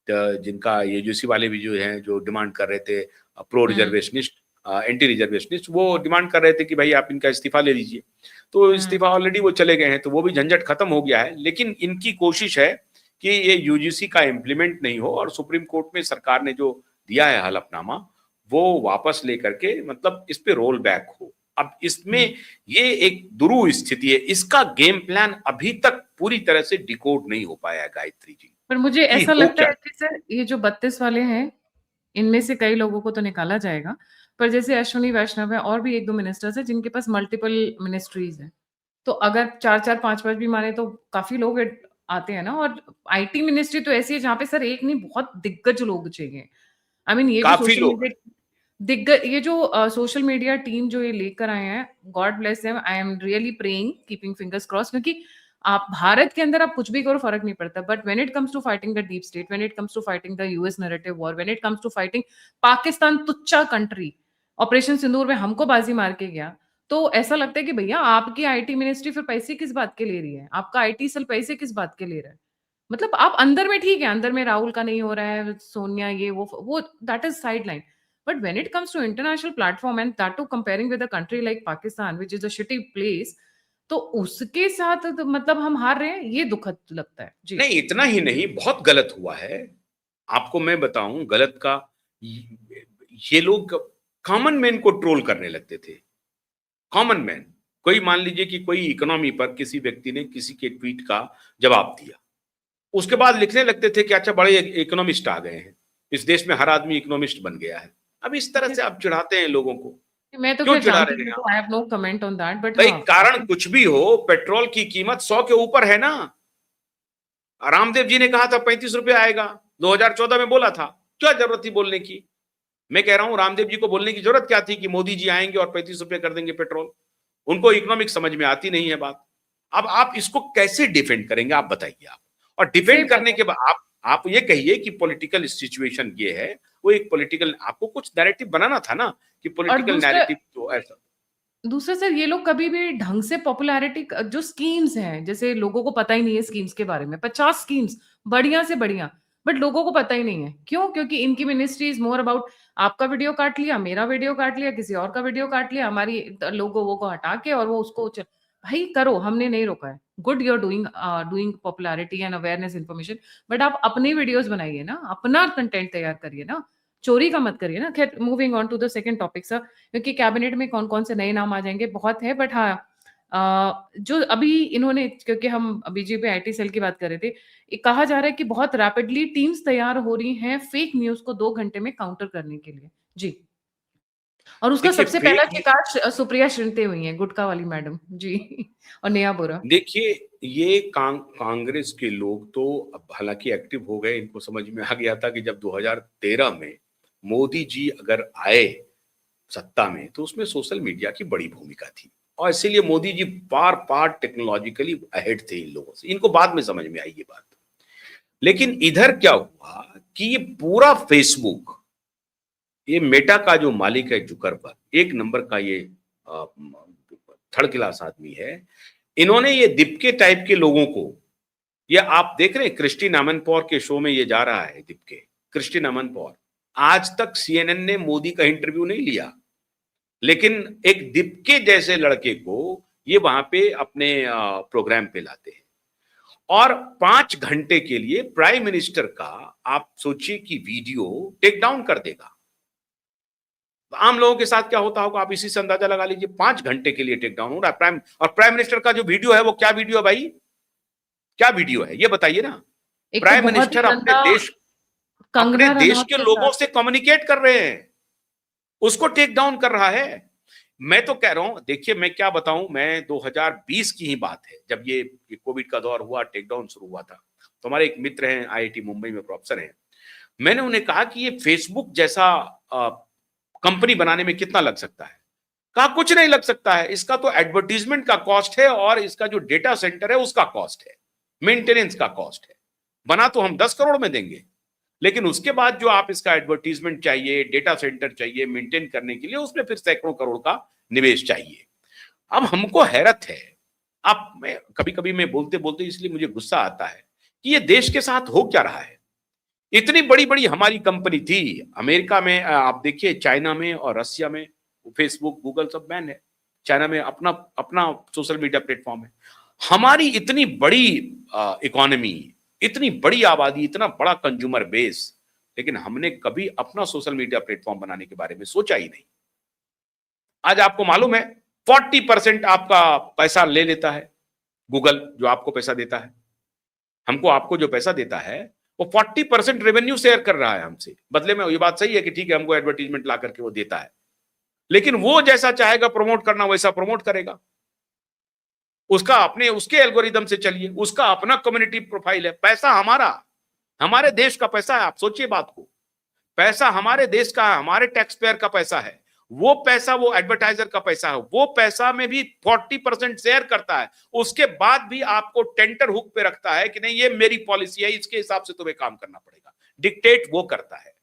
[SPEAKER 2] जिनका यूजीसी वाले भी जो हैं, जो डिमांड कर रहे थे, प्रो रिजर्वेशनिस्ट, एंटी रिजर्वेशनिस्ट, वो डिमांड कर रहे थे कि भाई आप इनका इस्तीफा ले लीजिए। तो इस्तीफा ऑलरेडी वो चले गए हैं, तो वो भी झंझट खत्म हो गया है। लेकिन इनकी कोशिश है कि ये यूजीसी का इम्प्लीमेंट नहीं हो, और सुप्रीम कोर्ट में सरकार ने जो दिया है हलफनामा, वो वापस लेकर के मतलब इस पे रोल बैक हो। अब इसमें ये एक दुरूह स्थिति है, इसका गेम प्लान अभी तक पूरी तरह से डिकोड नहीं हो पाया है गायत्री जी,
[SPEAKER 1] पर मुझे
[SPEAKER 2] कि
[SPEAKER 1] ऐसा
[SPEAKER 2] हो
[SPEAKER 1] लगता
[SPEAKER 2] क्या।
[SPEAKER 1] है कि सर ये जो 32 वाले हैं, इनमें से कई लोगों को तो निकाला जाएगा, पर जैसे अश्विनी वैष्णव है और भी 1-2 मिनिस्टर्स हैं जिनके पास मल्टीपल मिनिस्ट्रीज हैं। तो अगर 4-4 5-5 भी माने तो काफ़ी लोग आते हैं ना, और आईटी मिनिस्ट्री तो ऐसी है जहाँ पे सर एक नहीं बहुत दिग्गज लोग चाहिए। आई मीन ये जो
[SPEAKER 2] काफी
[SPEAKER 1] सोशल
[SPEAKER 2] लोग
[SPEAKER 1] मीडिया
[SPEAKER 2] हैं।
[SPEAKER 1] ये जो सोशल मीडिया टीम जो ये लेकर आए हैं, God bless them, I am really praying, keeping fingers cross, क्योंकि आप भारत के अंदर आप कुछ भी करो फर्क नहीं पड़ता, but when it comes to fighting the deep state, when it comes to fighting the US narrative war, when it comes to fighting Pakistan, तुच्चा कंट्री, ऑपरेशन सिंदूर में हमको बाजी मार के गया, तो ऐसा लगता है कि भैया आपकी आईटी मिनिस्ट्री फिर पैसे किस बात के ले रही है, आपका आईटी सेल पैसे किस बात के ले रहा है। मतलब आप अंदर में ठीक है, अंदर में राहुल का नहीं हो रहा है, सोनिया ये वो that is side line, but when it comes to international platform and that too comparing with a country like Pakistan which is a shitty place, तो उसके साथ तो मतलब हम हार रहे हैं, ये दुखद लगता है जी।
[SPEAKER 2] नहीं, इतना ही नहीं, बहुत गलत हुआ है। आपको मैं बताऊं गलत का, ये लोग कॉमन मैन को ट्रोल करने लगते थे। कॉमन मैन, कोई मान लीजिए कि कोई इकोनॉमी पर किसी व्यक्ति ने किसी के ट्वीट का जवाब दिया, उसके बाद लिखने लगते थे कि अच्छा बड़े इकोनॉमिस्ट आ गए हैं, इस देश में हर आदमी इकोनॉमिस्ट बन गया है। अब इस तरह से आप चिढ़ाते हैं लोगों को,
[SPEAKER 1] मैं तो
[SPEAKER 2] क्यों
[SPEAKER 1] खैर
[SPEAKER 2] चिढ़ा
[SPEAKER 1] जानती
[SPEAKER 2] रहे
[SPEAKER 1] नहीं,
[SPEAKER 2] हैं
[SPEAKER 1] तो
[SPEAKER 2] आप?
[SPEAKER 1] I have no comment on that, but
[SPEAKER 2] भाई
[SPEAKER 1] हाँ
[SPEAKER 2] कारण कुछ भी हो, पेट्रोल की कीमत 100 के ऊपर है ना। रामदेव जी ने कहा था 35 रुपए आएगा, 2014 में बोला था, क्या जरूरत थी बोलने की? मैं कह रहा हूं रामदेव जी को बोलने की जरूरत क्या थी कि मोदी जी आएंगे और 35 रुपए कर देंगे पेट्रोल? उनको इकोनॉमिक समझ में आती नहीं है बात। अब आप इसको कैसे डिफेंड करेंगे, आप बताइए आप। और
[SPEAKER 1] सही
[SPEAKER 2] डिफेंड
[SPEAKER 1] बात
[SPEAKER 2] करने
[SPEAKER 1] है।
[SPEAKER 2] के बाद आप ये कहिए कि पॉलिटिकल सिचुएशन ये है, वो एक पॉलिटिकल, आपको कुछ नैरेटिव बनाना था ना कि
[SPEAKER 1] और
[SPEAKER 2] पॉलिटिकल
[SPEAKER 1] दूसरा
[SPEAKER 2] नैरेटिव तो ऐसा।
[SPEAKER 1] दूसरा सर, ये लोग कभी भी ढंग से पॉपुलैरिटी जो स्कीम्स हैं, जैसे लोगों को पता ही नहीं है स्कीम्स के बारे में, 50 स्कीम्स बढ़िया से बढ़िया, बट लोगों को पता ही नहीं है। क्यों? क्योंकि इनकी मिनिस्ट्री इज मोर अबाउट आपका वीडियो काट लिया, मेरा वीडियो काट लिया, किसी और का वीडियो काट लिया, हमारी लोगो वो को हटा के और वो उसको भाई करो, हमने नहीं रोका है। Good, you are doing doing popularity and awareness information, but आप अपनी वीडियोस बनाइए ना, अपना कंटेंट तैयार करिए ना, चोरी का मत करिए ना। खैर, moving on to the second topic sir, क्योंकि कैबिनेट में कौन-कौन से नए नाम आ जाएँगे बहुत है, बट हाँ, जो अभी इन्होंने, क्योंकि हम बीजेपी आईटी सेल की बात कर रहे थे, ये कहा जा रहा है कि बहुत रैपिडली टीम्स तैयार हो रही हैं फेक न्यूज़ को 2 घंटे में काउंटर करने के लिए। जी। और उसका
[SPEAKER 2] देखिए
[SPEAKER 1] सबसे पहला
[SPEAKER 2] फेक
[SPEAKER 1] शिकार सुप्रिया श्रिंते हुई हैं, गुटखा वाली मैडम। जी। और नेहा बोरा।
[SPEAKER 2] देखिए, ये कांग्रेस के लोग तो अब हालांकि एक्टिव हो गए, इनको समझ में आ गया था कि जब 2013 में मोदी जी अगर आए सत्ता में तो उसमें सोशल मीडिया की बड़ी भूमिका थी, और इसीलिए मोदी जी बार बार टेक्नोलॉजिकली अहेड थे इन लोगों से। इनको बाद में समझ में आई ये बात। लेकिन इधर क्या हुआ कि ये पूरा फेसबुक, ये मेटा का जो मालिक है जुकरबर्ग, एक नंबर का ये थर्ड क्लास आदमी है। इन्होंने ये दिपके टाइप के लोगों को, ये आप देख रहे हैं क्रिस्टी नामनपौर के शो में ये जा रहा है दिपके, क्रिस्टी नामनपौर। आज तक सीएनएन ने मोदी का इंटरव्यू नहीं लिया, लेकिन एक दिपके जैसे लड़के को ये वहां पे अपने प्रोग्राम पे लाते हैं, और 5 घंटे के लिए प्राइम मिनिस्टर का आप सोचिए कि वीडियो टेक डाउन कर देगा। आम लोगों के साथ क्या होता होगा, आप इसी से अंदाजा लगा लीजिए। 5 घंटे के लिए टेक डाउन हो रहा है प्राइम मिनिस्टर का जो वीडियो है वो क्या वीडियो है भाई, क्या वीडियो है ये बताइए ना।
[SPEAKER 1] एक तो
[SPEAKER 2] प्राइम
[SPEAKER 1] बहुत ही
[SPEAKER 2] मिनिस्टर
[SPEAKER 1] गंदा
[SPEAKER 2] अपने
[SPEAKER 1] कंगना
[SPEAKER 2] देश
[SPEAKER 1] रनौत
[SPEAKER 2] के
[SPEAKER 1] के
[SPEAKER 2] लोगों
[SPEAKER 1] साथ।
[SPEAKER 2] से कम्युनिकेट कर रहे हैं, उसको टेक डाउन कर रहा है। मैं तो कह रहा हूं, देखिए मैं क्या बताऊं, मैं 2020 की ही बात है जब ये कोविड का दौर हुआ, टेक डाउन शुरू हुआ था, तो हमारे एक मित्र हैं आईआईटी मुंबई में प्रोफेसर हैं, मैंने उन्हें कहा कि ये फेसबुक जैसा कंपनी बनाने में कितना लग सकता है। कहा कुछ नहीं लग सकता है, इसका तो एडवर्टीजमेंट का कॉस्ट है और इसका जो डेटा सेंटर है उसका कॉस्ट है, मेंटेनेंस का कॉस्ट है। बना तो हम 10 करोड़ में देंगे, लेकिन उसके बाद जो आप इसका एडवर्टीजमेंट चाहिए, डेटा सेंटर चाहिए मेंटेन करने के लिए, उसमें फिर सैकड़ों करोड़ का निवेश चाहिए। अब हमको हैरत है, आप, मैं कभी कभी मैं बोलते बोलते इसलिए मुझे गुस्सा आता है कि ये देश के साथ हो क्या रहा है। इतनी बड़ी बड़ी हमारी कंपनी थी अमेरिका में, आप देखिए चाइना में और रसिया में फेसबुक गूगल सब बैन है। चाइना में अपना अपना सोशल मीडिया प्लेटफॉर्म है। हमारी इतनी बड़ी इकोनॉमी, इतनी बड़ी आबादी, इतना बड़ा कंज्यूमर बेस, लेकिन हमने कभी अपना सोशल मीडिया प्लेटफॉर्म बनाने के बारे में सोचा ही नहीं। आज आपको मालूम है 40% आपका पैसा ले लेता है गूगल, जो आपको पैसा देता है, हमको आपको जो पैसा देता है वो 40% रेवेन्यू शेयर कर रहा है हमसे। बदले में ये बात सही है कि ठीक है हमको एडवर्टीजमेंट ला करके वो देता है, लेकिन वो जैसा चाहेगा प्रमोट करना वैसा प्रमोट करेगा। उसका अपने उसके एल्गोरिदम से चलिए, उसका अपना कम्युनिटी प्रोफाइल है। पैसा हमारा, हमारे देश का पैसा है। आप सोचिए बात को, पैसा हमारे देश का है, हमारे टैक्स पेयर का पैसा है। वो पैसा वो एडवर्टाइजर का पैसा है, वो पैसा में भी 40% शेयर करता है। उसके बाद भी आपको टेंटर हुक पे रखता है कि नहीं ये मेरी पॉलिसी है, इसके हिसाब से तुम्हें काम करना पड़ेगा। डिक्टेट वो करता है।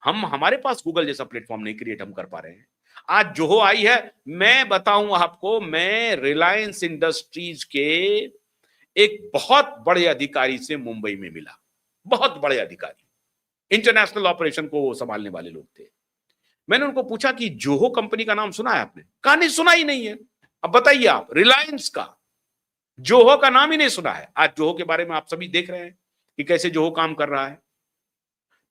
[SPEAKER 2] हमारे पास गूगल जैसा प्लेटफॉर्म नहीं क्रिएट हम कर पा रहे हैं। आज जोहो आई है, मैं बताऊं आपको, मैं रिलायंस इंडस्ट्रीज के एक बहुत बड़े अधिकारी से मुंबई में मिला, बहुत बड़े अधिकारी, इंटरनेशनल ऑपरेशन को संभालने वाले लोग थे। मैंने उनको पूछा कि जोहो कंपनी का नाम सुना है आपने? कहा नहीं, सुना ही नहीं है। अब बताइए आप, रिलायंस का, जोहो का नाम ही नहीं सुना है। आज जोहो के बारे में आप सभी देख रहे हैं कि कैसे जोहो काम कर रहा है।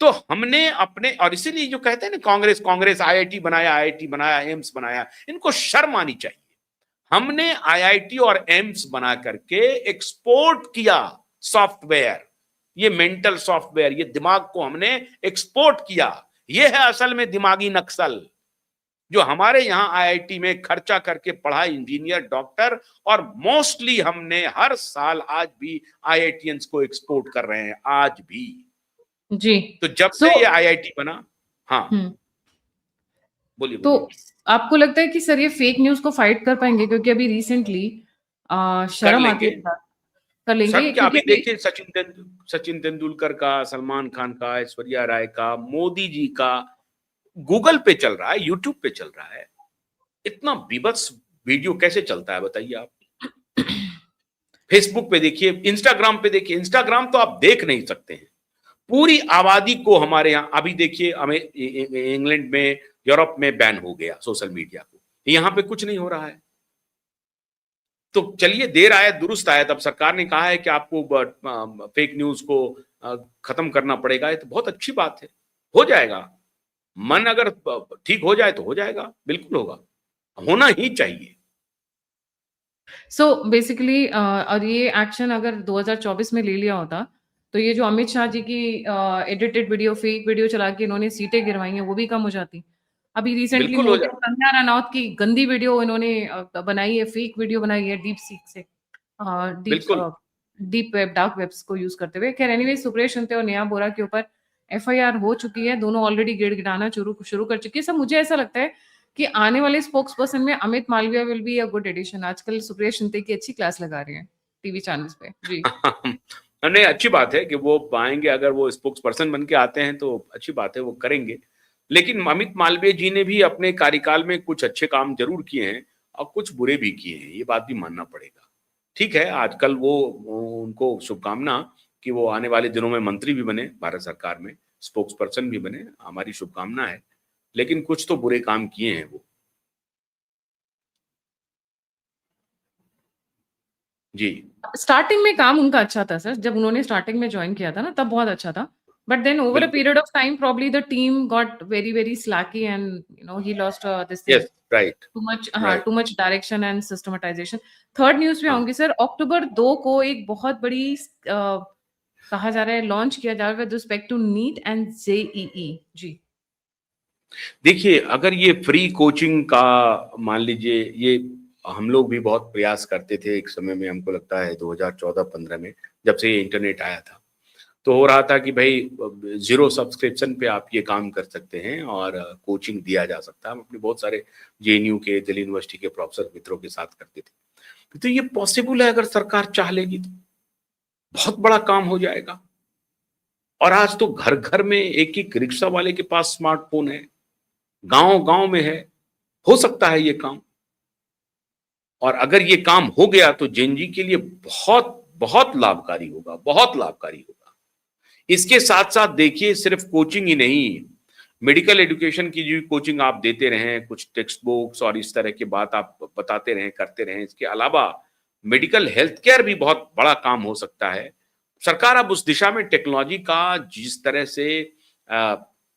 [SPEAKER 2] तो हमने अपने, और इसीलिए जो कहते हैं ना कांग्रेस कांग्रेस आईआईटी बनाया एम्स बनाया, इनको शर्म आनी चाहिए। हमने आईआईटी और एम्स बना करके एक्सपोर्ट किया सॉफ्टवेयर, ये मेंटल सॉफ्टवेयर, ये दिमाग को हमने एक्सपोर्ट किया। ये है असल में दिमागी नक्सल, जो हमारे यहां आईआईटी में खर्चा करके पढ़ा इंजीनियर डॉक्टर, और मोस्टली हमने हर साल आज भी आईआईटीएंस को एक्सपोर्ट कर रहे हैं आज भी।
[SPEAKER 1] जी।
[SPEAKER 2] तो जब
[SPEAKER 1] सो
[SPEAKER 2] से ये आईआईटी बना, हाँ
[SPEAKER 1] हम्म
[SPEAKER 2] बोलिए
[SPEAKER 1] तो
[SPEAKER 2] बोलिए।
[SPEAKER 1] आपको लगता है कि सर ये फेक न्यूज़ को फाइट कर पाएँगे? क्योंकि अभी रिसेंटली
[SPEAKER 2] कर
[SPEAKER 1] शर्म आती
[SPEAKER 2] लेंगे।
[SPEAKER 1] है बात कर लेंगे
[SPEAKER 2] सब क्या,
[SPEAKER 1] क्योंकि
[SPEAKER 2] अभी देखिए सचिन तेंदुलकर का, सलमान खान का, ऐश्वर्या राय का, मोदी जी का गूगल पे चल रहा है, यूट्यूब पे चल रहा है। इतना बीभत्स वीडियो कैसे चलता है बताइए आप। फेसबुक पे देखिए, इंस्टाग्राम पे देखिए, इंस्टाग्राम तो आप देख नहीं सकते हैं। पूरी आबादी को हमारे यहाँ अभी देखिए, हमें इंग्लैंड में, यूरोप में बैन हो गया सोशल मीडिया को, यहाँ पे कुछ नहीं हो रहा है। तो चलिए, देर आए दुरुस्त आए। तब सरकार ने कहा है कि आपको फेक न्यूज को खत्म करना पड़ेगा, ये तो बहुत अच्छी बात है, हो जाएगा। मन अगर ठीक हो जाए तो हो जाएगा, बिल्कुल होगा, होना ही चाहिए।
[SPEAKER 1] सो बेसिकली और ये एक्शन अगर 2024 में ले लिया होता, तो ये जो अमित शाह जी की एडिटेड वीडियो, फेक वीडियो चला के इन्होंने सीटें गिरवाई हैं, वो भी कम हो जाती। अभी रिसेंटली
[SPEAKER 2] बिल्कुल हो
[SPEAKER 1] मोदी
[SPEAKER 2] जाए।
[SPEAKER 1] और कंगना रनौत की गंदी वीडियो इन्होंने बनाई है, फेक वीडियो बनाई है डीप सीक से,
[SPEAKER 2] बिल्कुल।
[SPEAKER 1] डीप वेब, डार्क वेब्स को यूज करते हुए। खैर एनीवे, सुप्रिया शिंदे और नेहा बोरा के ऊपर एफआईआर हो चुकी है, दोनों ऑलरेडी गिड़गिड़ाना शुरू शुरू कर चुकी है। सब मुझे ऐसा लगता है कि आने वाले स्पोक्स पर्सन में Amit Malviya will be a good addition. आजकल सुप्रिया शिंदे की अच्छी क्लास लगा रही है टीवी चैनल्स पे जी।
[SPEAKER 2] नहीं, अच्छी बात है कि वो आएंगे, अगर वो स्पोक्स पर्सन बन के आते हैं तो अच्छी बात है, वो करेंगे। लेकिन अमित मालवीय जी ने भी अपने कार्यकाल में कुछ अच्छे काम जरूर किए हैं और कुछ बुरे भी किए हैं, ये बात भी मानना पड़ेगा। ठीक है, आजकल उनको शुभकामना कि वो आने वाले दिनों में मंत्री भी बने, भारत सरकार में स्पोक्स पर्सन भी बने, हमारी शुभकामना है। लेकिन कुछ तो बुरे काम किए हैं वो। जी।
[SPEAKER 1] स्टार्टिंग में काम उनका अच्छा था सर, जब उन्होंने स्टार्टिंग में ज्वाइन किया था ना, तब बहुत अच्छा था। बट देन ओवर अ
[SPEAKER 2] बिल्कुल।
[SPEAKER 1] Period of time probably the team got very very slacky and he lost this thing,
[SPEAKER 2] yes. Right.
[SPEAKER 1] Too much, हाँ,
[SPEAKER 2] right.
[SPEAKER 1] Too much direction and systematization. Third news पे
[SPEAKER 2] हाँ,
[SPEAKER 1] आऊंगी sir. अक्टूबर 2 को एक बहुत बड़ी कहा जा रहा है, लॉन्च किया जा रहा है with respect to NEET and JEE जी।
[SPEAKER 2] देखिए, अगर ये फ्री कोचिंग का, मान लीजिए, ये हम लोग भी बहुत प्रयास करते थे एक समय में, हमको लगता है 2014-15 में, जब से ये इंटरनेट आया था, तो हो रहा था कि भाई जीरो सब्सक्रिप्शन पे आप ये काम कर सकते हैं और कोचिंग दिया जा सकता है। हम अपने बहुत सारे जेएनयू के, दिल्ली यूनिवर्सिटी के प्रोफेसर मित्रों के साथ करते थे। तो ये पॉसिबल है, अगर सरकार चाह लेगी तो बहुत बड़ा काम हो जाएगा। और आज तो घर घर में एक एक रिक्शा वाले के पास स्मार्टफोन है, गांव गांव में है, हो सकता है ये काम। और अगर ये काम हो गया तो जेनजी के लिए बहुत बहुत लाभकारी होगा, बहुत लाभकारी होगा। इसके साथ साथ देखिए, सिर्फ कोचिंग ही नहीं, मेडिकल एजुकेशन की जो कोचिंग आप देते रहें, कुछ टेक्स्ट बुक्स और इस तरह की बात आप बताते रहें, करते रहें, इसके अलावा मेडिकल हेल्थ केयर भी बहुत बड़ा काम हो सकता है। सरकार अब उस दिशा में टेक्नोलॉजी का जिस तरह से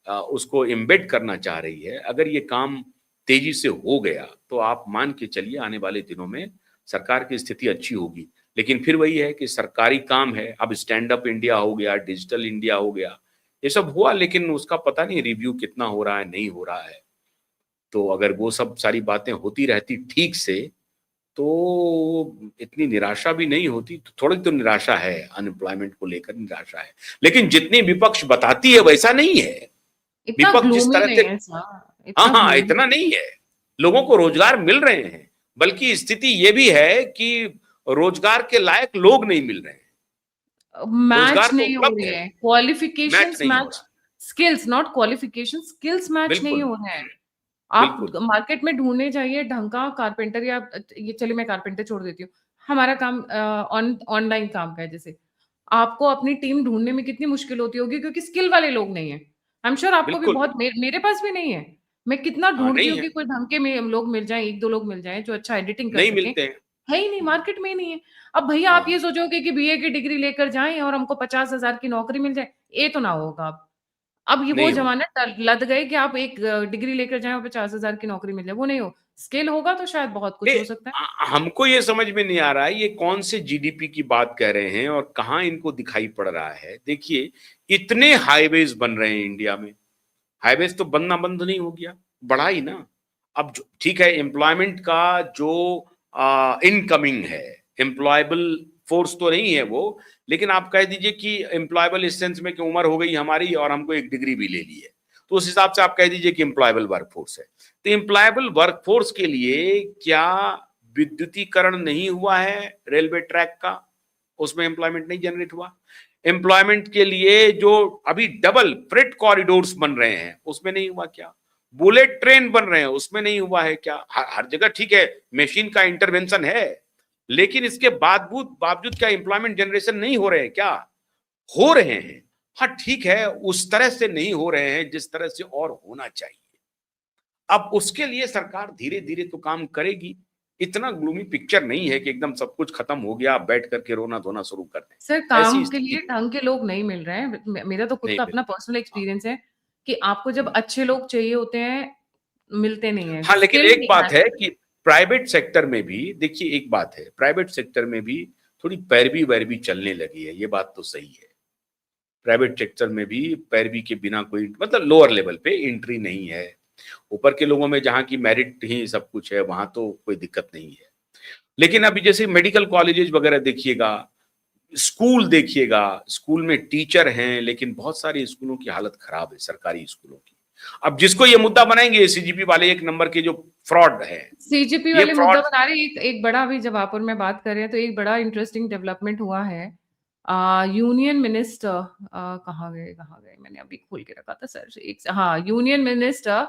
[SPEAKER 2] उसको एम्बेड करना चाह रही है, अगर ये काम तेजी से हो गया तो आप मान के चलिए आने वाले दिनों में सरकार की स्थिति अच्छी होगी। लेकिन फिर वही है कि सरकारी काम है, अब स्टैंड अप इंडिया हो गया, डिजिटल इंडिया हो गया, ये सब हुआ, लेकिन उसका पता नहीं रिव्यू कितना हो रहा है, नहीं हो रहा है। तो अगर वो सब सारी बातें होती रहती ठीक से, तो इतनी निराशा भी नहीं होती। तो थोड़ी तो निराशा है, अनएम्प्लॉयमेंट को लेकर निराशा है, लेकिन जितनी विपक्ष बताती है वैसा नहीं है।
[SPEAKER 1] इतना
[SPEAKER 2] विपक्ष जिस
[SPEAKER 1] ग्लूमी
[SPEAKER 2] तरह से,
[SPEAKER 1] नहीं है सर,
[SPEAKER 2] हाँ
[SPEAKER 1] इतना
[SPEAKER 2] हाँ,
[SPEAKER 1] ग्लूमी।
[SPEAKER 2] इतना नहीं है। लोगों को रोजगार मिल रहे हैं, बल्कि स्थिति ये भी है कि रोजगार के लायक लोग नहीं मिल रहे हैं।
[SPEAKER 1] मैच
[SPEAKER 2] रोजगार तो
[SPEAKER 1] नहीं हो
[SPEAKER 2] उपलब्ध
[SPEAKER 1] रही
[SPEAKER 2] है,
[SPEAKER 1] है,
[SPEAKER 2] मैच
[SPEAKER 1] क्वालिफिकेशंस
[SPEAKER 2] नहीं हो
[SPEAKER 1] मैच,
[SPEAKER 2] रहा।
[SPEAKER 1] Skills not qualification, skills match नहीं
[SPEAKER 2] बिल्कुल।
[SPEAKER 1] हो रहे हैं। आप
[SPEAKER 2] बिल्कुल।
[SPEAKER 1] मार्केट में ढूंढने जाइए ढंग का कारपेंटर, या ये चलिए मैं कारपेंटर छोड़ देती हूँ, हमारा काम ऑनलाइन काम का है, जैसे आपको अपनी टीम ढूंढने में कितनी मुश्किल होती होगी, क्योंकि स्किल वाले लोग नहीं है। आई एम श्योर आपको भी
[SPEAKER 2] बिल्कुल।
[SPEAKER 1] बहुत, मेरे पास भी नहीं है। मैं कितना
[SPEAKER 2] हाँ,
[SPEAKER 1] ढूंढती
[SPEAKER 2] नहीं
[SPEAKER 1] हूँ
[SPEAKER 2] है,
[SPEAKER 1] कि कोई ढंग के में लोग मिल जाएं, एक दो लोग मिल जाएं जो अच्छा एडिटिंग कर
[SPEAKER 2] नहीं
[SPEAKER 1] सकें।
[SPEAKER 2] मिलते हैं।
[SPEAKER 1] है ही नहीं, मार्केट में ही नहीं है। अब भैया आप
[SPEAKER 2] हाँ,
[SPEAKER 1] ये सोचोगे कि बीए की डिग्री लेकर जाएं और हमको 50,000 की नौकरी मिल जाए, ये तो ना होगा। अब ये वो
[SPEAKER 2] नहीं होगा।
[SPEAKER 1] जमाना लद गए कि आप एक डिग्री लेकर जाएं और 50,000 की नौकरी मिल जाए, वो नहीं हो। स्किल होगा तो शायद बहुत कुछ
[SPEAKER 2] नहीं,
[SPEAKER 1] हो सकता है।
[SPEAKER 2] हमको ये समझ में नहीं आ रहा है, ये कौन से जीडीपी की बात कह रहे हैं और कहाँ इनको दिखाई पड़ रहा है। देखिए, इतने हाईवेज बन रहे हैं इंडिया में, हाईवेज तो बनना बंद नहीं हो गया, बढ़ा ही ना। अब ठीक है, एम्प्लॉयमेंट का जो इनकमिंग है, एम्प्लॉयबल फोर्स तो नहीं है वो, लेकिन आप कह दीजिए कि एम्प्लॉयबल इस सेंस में कि उम्र हो गई हमारी और हमको एक डिग्री भी ले ली है, तो उस हिसाब से आप कह दीजिए कि एम्प्लॉयबल वर्कफोर्स है। तो एम्प्लॉयबल वर्कफोर्स के लिए क्या विद्युतीकरण नहीं हुआ है रेलवे ट्रैक का? उसमें एम्प्लॉयमेंट नहीं जनरेट हुआ। एम्प्लॉयमेंट के लिए जो अभी डबल फ्रेट कॉरिडोर्स बन रहे हैं उसमें नहीं हुआ क्या? बुलेट ट्रेन बन रहे हैं उसमें नहीं हुआ है क्या? हर जगह ठीक है, मशीन का इंटरवेंशन है, लेकिन इसके बावजूद बावजूद क्या एम्प्लॉयमेंट जनरेशन नहीं हो रहे हैं क्या? हो रहे हैं। हाँ ठीक है, उस तरह से नहीं हो रहे हैं जिस तरह से और होना चाहिए। अब उसके लिए सरकार धीरे धीरे तो काम करेगी। इतना ग्लूमी पिक्चर नहीं है कि एकदम सब कुछ खत्म हो गया, आप बैठ करके रोना धोना शुरू कर दें,
[SPEAKER 1] सर काम
[SPEAKER 2] ऐसी
[SPEAKER 1] के लिए
[SPEAKER 2] स्थिति
[SPEAKER 1] ढंग के लोग नहीं मिल रहे हैं। मेरा तो खुद
[SPEAKER 2] नहीं
[SPEAKER 1] का
[SPEAKER 2] मिल
[SPEAKER 1] अपना पर्सनल
[SPEAKER 2] हाँ,
[SPEAKER 1] एक्सपीरियंस है कि आपको जब अच्छे लोग चाहिए होते हैं, मिलते नहीं है,
[SPEAKER 2] हाँ, लेकिन
[SPEAKER 1] स्किल्ड
[SPEAKER 2] एक
[SPEAKER 1] नहीं
[SPEAKER 2] बात है
[SPEAKER 1] मैच।
[SPEAKER 2] कि प्राइवेट सेक्टर में भी देखिए, एक बात है, प्राइवेट सेक्टर में भी थोड़ी पैरवी-वैरवी चलने लगी है, ये बात तो सही है। प्राइवेट सेक्टर में भी पैरवी के बिना कोई मतलब लोअर लेवल पे एंट्री नहीं है। ऊपर के लोगों में जहाँ की मेरिट ही सब कुछ है, वहाँ तो कोई दिक्कत नहीं है। लेकिन अभी जैसे मेडिकल कॉलेजेस वगैरह देखिएगा, स्कूल देखिएगा, स्कूल में टीचर हैं, लेकिन बहुत सारे स्कूलों की हालत खराब है, सरकारी स्कूलों की। अब जिसको ये मुद्दा बनाएंगे सीजीपी वाले, एक नंबर के जो फ्रॉड है,
[SPEAKER 1] सीजीपी
[SPEAKER 2] ये
[SPEAKER 1] वाले मुद्दा
[SPEAKER 2] फ्रॉड
[SPEAKER 1] बना रहे हैं। एक बड़ा, अभी जब आप और मैं बात कर रहे हैं तो एक बड़ा इंटरेस्टिंग डेवलपमेंट हुआ है। यूनियन मिनिस्टर कहाँ गए, मैंने अभी खोल के रखा था सर, एक हाँ, यूनियन मिनिस्टर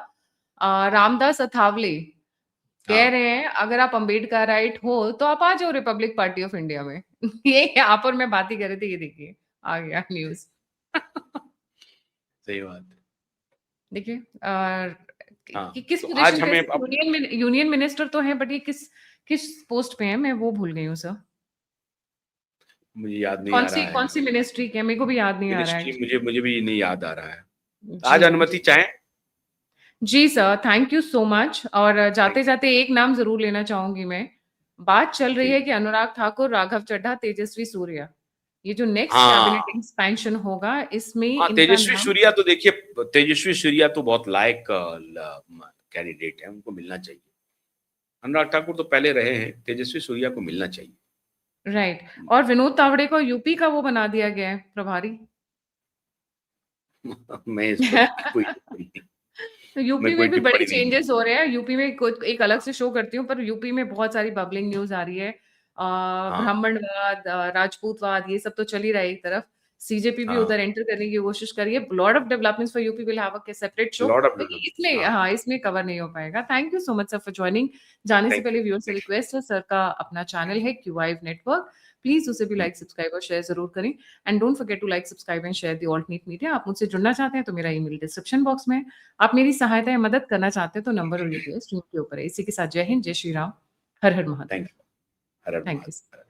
[SPEAKER 1] रामदास अठावले कह
[SPEAKER 2] हाँ,
[SPEAKER 1] रहे हैं अगर आप अम्बेडकराइट हो तो आप आ जाओ रिपब्लिक पार्टी ऑफ इंडिया में। ये आप और मैं बात ही कर रहे थे, ये देखिए आ गया न्यूज।
[SPEAKER 2] सही बात है।
[SPEAKER 1] देखिए
[SPEAKER 2] हाँ,
[SPEAKER 1] किस
[SPEAKER 2] तो आज
[SPEAKER 1] पोजीशन पे,
[SPEAKER 2] हमें अब
[SPEAKER 1] यूनियन मिनिस्टर तो है, बट ये किस किस पोस्ट पे है, मैं वो भूल गई हूँ सर।
[SPEAKER 2] मुझे याद नहीं आ रहा है।
[SPEAKER 1] कौन सी मिनिस्ट्री के, मेरे को भी याद नहीं आ रहा है।
[SPEAKER 2] मिनिस्ट्री मुझे भी नहीं याद आ रहा है।
[SPEAKER 1] जी
[SPEAKER 2] आज अनुमति चाहें?
[SPEAKER 1] जी sir, thank you so much. और
[SPEAKER 2] थैंक
[SPEAKER 1] जाते
[SPEAKER 2] यू।
[SPEAKER 1] जाते एक नाम जरूर लेना चाहूंगी मैं। बात चल रही
[SPEAKER 2] जी।
[SPEAKER 1] है कि अनुराग ठाकुर, राघव चड्ढा, तेजस्वी सूर्या, ये जो नेक्स्ट
[SPEAKER 2] हाँ,
[SPEAKER 1] कैबिनेट एक्सपेंशन होगा इसमें
[SPEAKER 2] हाँ,
[SPEAKER 1] इनका नाम।
[SPEAKER 2] तेजस्वी सूर्या तो बहुत लायक कैंडिडेट है, उनको मिलना चाहिए। अनुराग ठाकुर तो पहले रहे हैं, तेजस्वी सूर्या को मिलना चाहिए।
[SPEAKER 1] राइट। और विनोद तावड़े को यूपी का वो बना दिया गया है प्रभारी।
[SPEAKER 2] मैं इस पर कोई टिप्पणी नहीं
[SPEAKER 1] तो
[SPEAKER 2] मैं
[SPEAKER 1] यूपी
[SPEAKER 2] कोई
[SPEAKER 1] में भी बड़े
[SPEAKER 2] टिप्पणी नहीं
[SPEAKER 1] चेंजेस हो रहे हैं। यूपी में कुछ एक अलग से शो करती हूँ, पर यूपी में बहुत सारी बबलिंग न्यूज आ रही है।
[SPEAKER 2] हाँ,
[SPEAKER 1] ब्राह्मणवाद, राजपूतवाद, ये सब तो चल ही रहा है एक तरफ। सीजेपी भी
[SPEAKER 2] हाँ,
[SPEAKER 1] उधर एंटर करने की कोशिश कर रही है। Lot of developments for UP, will have a separate show.
[SPEAKER 2] Lord of
[SPEAKER 1] तो ये
[SPEAKER 2] डेवलपमेंट्स
[SPEAKER 1] इसमें,
[SPEAKER 2] हाँ,
[SPEAKER 1] हाँ, इसमें कवर नहीं हो पाएगा। Thank you so much sir for joining. जाने से
[SPEAKER 2] थैंक
[SPEAKER 1] पहले
[SPEAKER 2] यू।
[SPEAKER 1] व्यूअर से रिक्वेस्ट है, सर का अपना चैनल है क्यूआईव नेटवर्क, प्लीज उसे भी
[SPEAKER 2] हुँ,
[SPEAKER 1] लाइक, सब्सक्राइब और शेयर जरूर करें। And don't forget to like, subscribe and share the alternate media. आप मुझसे जुड़ना चाहते हैं तो मेरा ईमेल डिस्क्रिप्शन बॉक्स में है। आप मेरी सहायता या मदद करना चाहते हैं तो नंबर और यूपीआई स्क्रीन के ऊपर है। इसी के साथ जय हिंद, जय श्री राम, हर हर महादेव।
[SPEAKER 2] Thank you. हर हर
[SPEAKER 1] थैंक यू।
[SPEAKER 2] महादेव।